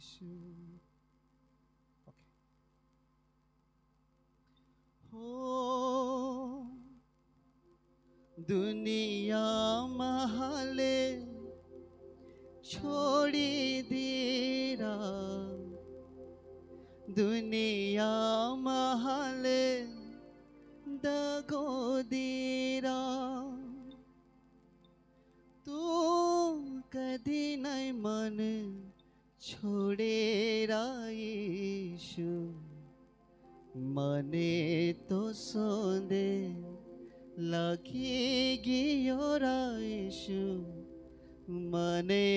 यीशु। हो दुनिया महले छोड़ी दीरा, दुनिया महले दगो दीरा, तू कदी नहीं मन छोड़ेरा यीशु, मने तो सोंदे लगेगी योरा यीशु, मने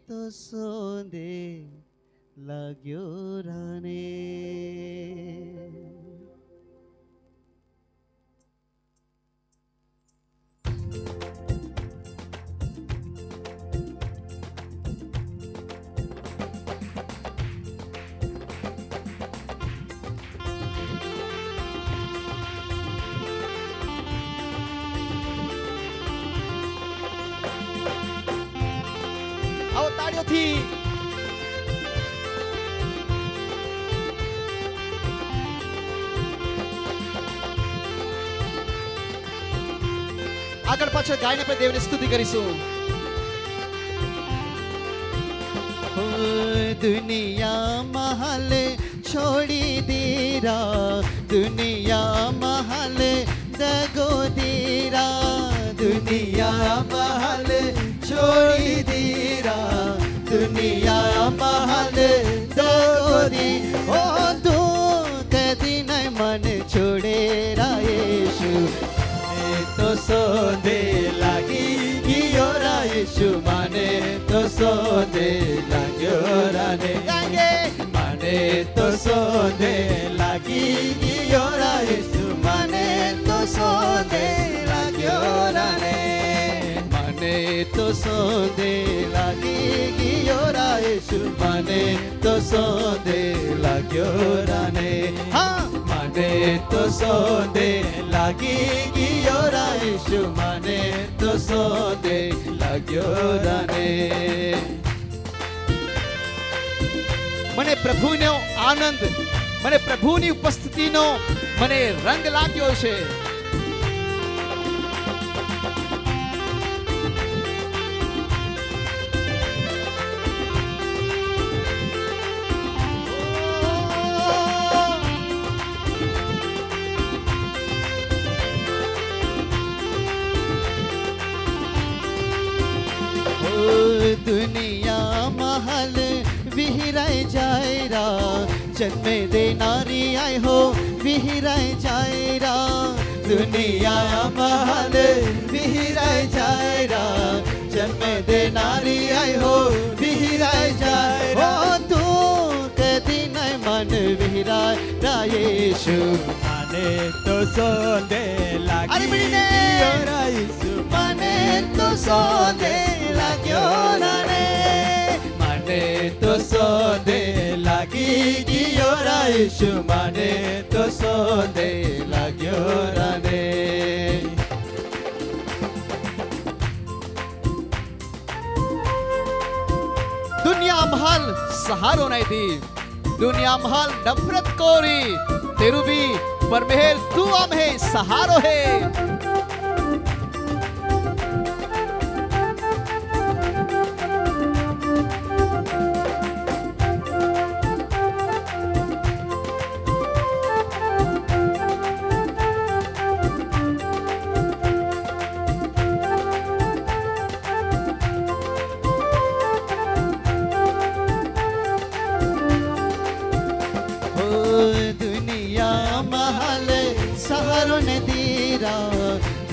तो सोंदे लाग्यो राने। आओ ताड़ियों थी। આગળ પાછળ ગાઈને આપણે દેવની સ્તુતિ કરીશું। दुनिया महल छोड़ी दीरा, दुनिया महल दगो दीरा, दुनिया महल छोड़ी दीरा, दुनिया महल दगो दी। ओ तू कदी नहीं मन छोड़ेरा यीशु, तो सोंदे लागी गियोरा यीशु, माने तो सोंदे लाग्योरा ने, माने तो सोंदे लागी गियोरा यीशु, माने तो सोंदे लाग्योरा ने, माने तो सोंदे लागी गियोरा यीशु, माने तो सोंदे लाग्योरा ने। हाँ माने तो सोंदे लागी गियोरा यीशु, माने तो सोंदे लाग्योरा ने। मने प्रभुनो आनंद, मने प्रभुनी उपस्थितिनो मने रंग लाग्यो छे। दुनिया महल विहिराय जायरा, जन्मे दे नारी आए हो विहिराय जायरा, दुनिया महल विहिराय जायरा, जन्मे दे नारी आए हो विहिराय जायरा। ओ तू कदी नहीं मन विहिराय यीशु, माने तो सोंदे लागी गियोरा यीशु, माने तो सोंदे लाग्योरा ने, माने तो सोंदे लागी गियोरा यीशु, माने तो सोंदे लाग्योरा ने। दुनिया महल सहारो नहीं दी, दुनिया महल नफरत कोरी, तेरू भी परमेहर तू आम्हे सहारो है।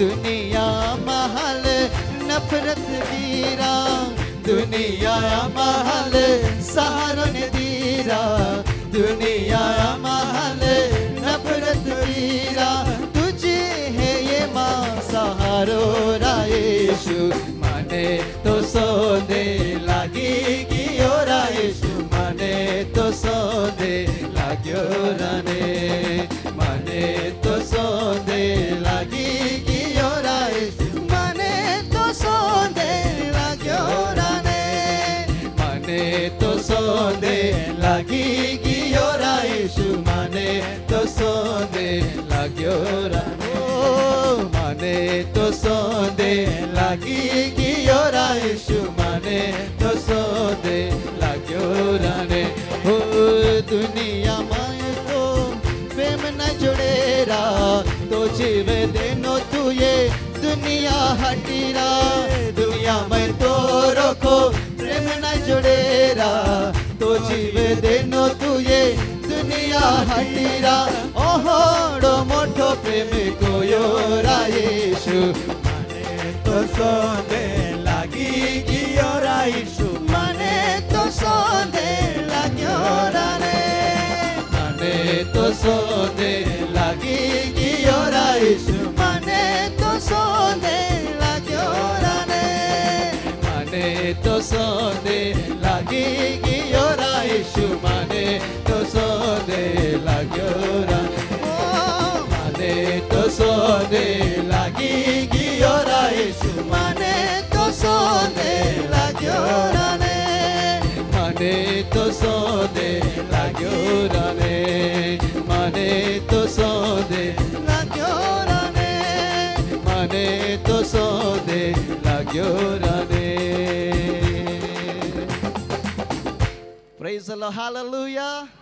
दुनिया महल नफरत दीरा, दुनिया महल सहारो ने दीरा, दुनिया महल नफरत दीरा, तुझे है ये माँ सहारो रा यीशु, माने तो सोंदे लागी गियोरा यीशु, माने तो सोंदे लाग्योरा ने, माने तो सोंदे लागी गियोरा यीशु, माने तो सोंदे लाग्योरा ने, माने तो सोंदे सोंदे लाग्यो राने माने तो सोंदे लागी गियो रा यीशु माने तो सोंदे लाग्यो राने ओ दुनिया माय तो प्रेम न जुड़ेरा तो जीव देनो तू ये दुनिया हटीरा दुनिया में तो रखो प्रेम न जुड़ेरा तो जीव देनो तू ये दुनिया हटीरा ओहोड़ो मोठो प्रेम कोयो रा यीशु माने तो सोंदे लागी गियो रा यीशु माने तो सोंदे लाग्यो राने माने तो सोंदे लागी गियो रा यीशु माने तो सोंदे लाग्यो राने माने तो सोंदे लागी गियो रा यीशु माने तो सोंदे लाग्यो राने माने तो सोंदे लागी गियो रा यीशु माने तो सोंदे लाग्यो राने माने तो सोंदे लाग्यो राने माने तो सोंदे लाग्यो राने माने तो सोंदे लाग्यो राने Praise the Lord, hallelujah.